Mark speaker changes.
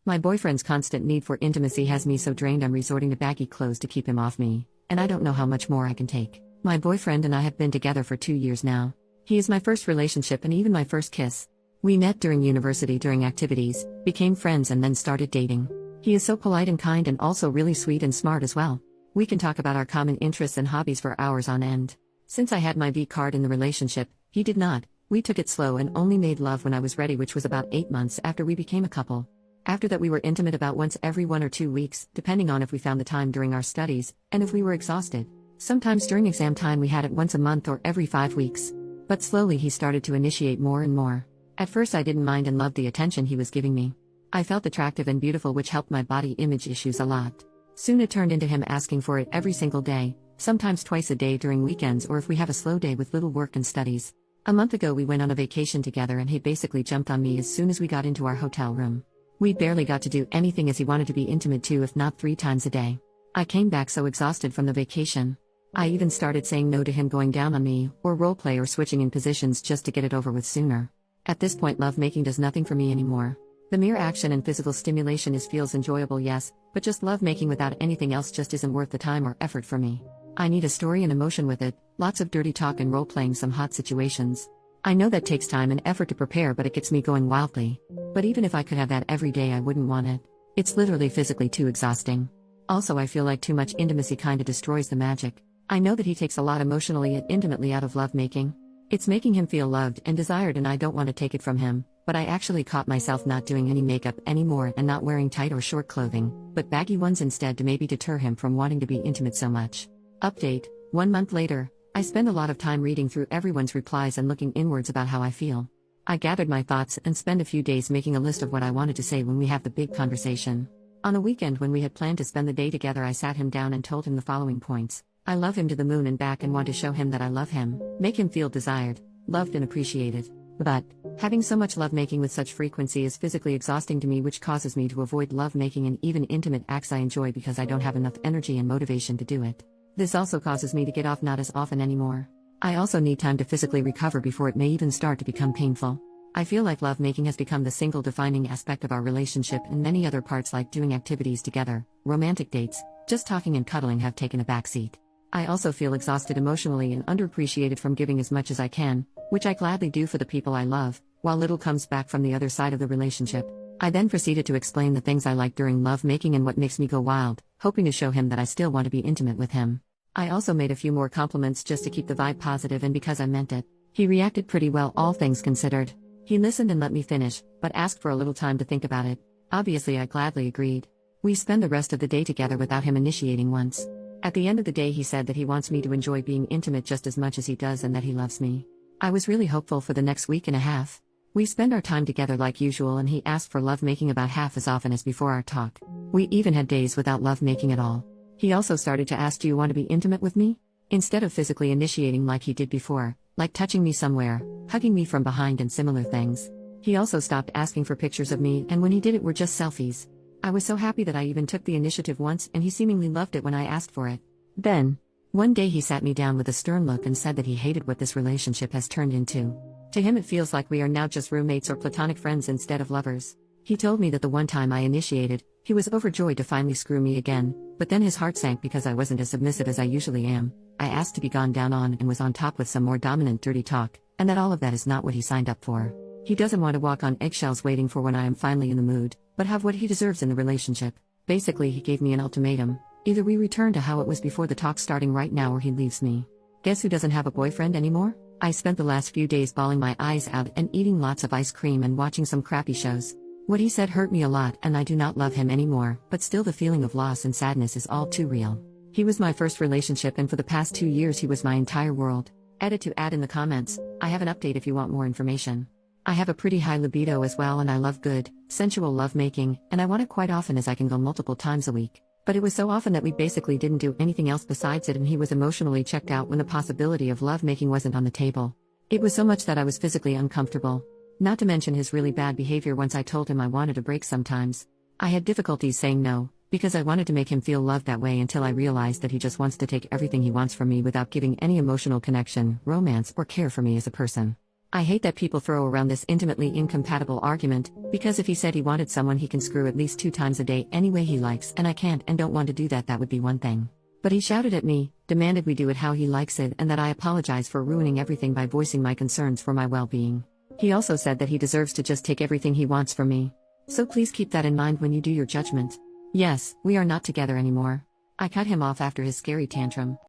Speaker 1: My boyfriend's constant need for intimacy has me so drained I'm resorting to baggy clothes to keep him off me, and I don't know how much more I can take. My boyfriend and I have been together for 2 years now. He is my first relationship and even my first kiss. We met during university during activities, became friends and then started dating. He is so polite and kind and also really sweet and smart as well. We can talk about our common interests and hobbies for hours on end. Since I had my V card in the relationship, he did not. We took it slow and only made love when I was ready, which was about 8 months after we became a couple. After that we were intimate about once every 1 or 2 weeks, depending on if we found the time during our studies, and if we were exhausted. Sometimes during exam time we had it once a month or every 5 weeks. But slowly he started to initiate more and more. At first I didn't mind and loved the attention he was giving me. I felt attractive and beautiful, which helped my body image issues a lot. Soon it turned into him asking for it every single day, sometimes twice a day during weekends or if we have a slow day with little work and studies. A month ago we went on a vacation together and he basically jumped on me as soon as we got into our hotel room. We barely got to do anything as he wanted to be intimate 2 if not 3 times a day. I came back so exhausted from the vacation. I even started saying no to him going down on me, or roleplay or switching in positions just to get it over with sooner. At this point lovemaking does nothing for me anymore. The mere action and physical stimulation feels enjoyable, yes, but just lovemaking without anything else just isn't worth the time or effort for me. I need a story and emotion with it, lots of dirty talk and role-playing some hot situations. I know that takes time and effort to prepare, but it gets me going wildly. But even if I could have that every day I wouldn't want it. It's literally physically too exhausting. Also I feel like too much intimacy kinda destroys the magic. I know that he takes a lot emotionally and intimately out of lovemaking. It's making him feel loved and desired and I don't want to take it from him, but I actually caught myself not doing any makeup anymore and not wearing tight or short clothing, but baggy ones instead to maybe deter him from wanting to be intimate so much. Update, 1 month later, I spend a lot of time reading through everyone's replies and looking inwards about how I feel. I gathered my thoughts and spend a few days making a list of what I wanted to say when we have the big conversation. On a weekend when we had planned to spend the day together I sat him down and told him the following points. I love him to the moon and back and want to show him that I love him, make him feel desired, loved and appreciated. But, having so much lovemaking with such frequency is physically exhausting to me, which causes me to avoid lovemaking and even intimate acts I enjoy because I don't have enough energy and motivation to do it. This also causes me to get off not as often anymore. I also need time to physically recover before it may even start to become painful. I feel like lovemaking has become the single defining aspect of our relationship, and many other parts like doing activities together, romantic dates, just talking and cuddling have taken a backseat. I also feel exhausted emotionally and underappreciated from giving as much as I can, which I gladly do for the people I love, while little comes back from the other side of the relationship. I then proceeded to explain the things I like during lovemaking and what makes me go wild, hoping to show him that I still want to be intimate with him. I also made a few more compliments just to keep the vibe positive and because I meant it. He reacted pretty well, all things considered. He listened and let me finish, but asked for a little time to think about it. Obviously I gladly agreed. We spend the rest of the day together without him initiating once. At the end of the day he said that he wants me to enjoy being intimate just as much as he does and that he loves me. I was really hopeful for the next week and a half. We spend our time together like usual and he asked for lovemaking about half as often as before our talk. We even had days without lovemaking at all. He also started to ask, do you want to be intimate with me? Instead of physically initiating like he did before, like touching me somewhere, hugging me from behind and similar things. He also stopped asking for pictures of me, and when he did it were just selfies. I was so happy that I even took the initiative once and he seemingly loved it when I asked for it. Then, one day he sat me down with a stern look and said that he hated what this relationship has turned into. To him it feels like we are now just roommates or platonic friends instead of lovers. He told me that the one time I initiated, he was overjoyed to finally screw me again, but then his heart sank because I wasn't as submissive as I usually am. I asked to be gone down on and was on top with some more dominant dirty talk, and that all of that is not what he signed up for. He doesn't want to walk on eggshells waiting for when I am finally in the mood, but have what he deserves in the relationship. Basically he gave me an ultimatum. Either we return to how it was before the talk starting right now or he leaves me. Guess who doesn't have a boyfriend anymore? I spent the last few days bawling my eyes out and eating lots of ice cream and watching some crappy shows. What he said hurt me a lot and I do not love him anymore, but still the feeling of loss and sadness is all too real. He was my first relationship and for the past 2 years he was my entire world. Edit to add in the comments, I have an update if you want more information. I have a pretty high libido as well and I love good, sensual lovemaking, and I want it quite often as I can go multiple times a week. But it was so often that we basically didn't do anything else besides it and he was emotionally checked out when the possibility of lovemaking wasn't on the table. It was so much that I was physically uncomfortable. Not to mention his really bad behavior once I told him I wanted a break sometimes. I had difficulties saying no, because I wanted to make him feel loved that way until I realized that he just wants to take everything he wants from me without giving any emotional connection, romance, or care for me as a person. I hate that people throw around this intimately incompatible argument, because if he said he wanted someone he can screw at least 2 times a day any way he likes and I can't and don't want to do that, that would be one thing. But he shouted at me, demanded we do it how he likes it, and that I apologize for ruining everything by voicing my concerns for my well-being. He also said that he deserves to just take everything he wants from me. So please keep that in mind when you do your judgment. Yes, we are not together anymore. I cut him off after his scary tantrum.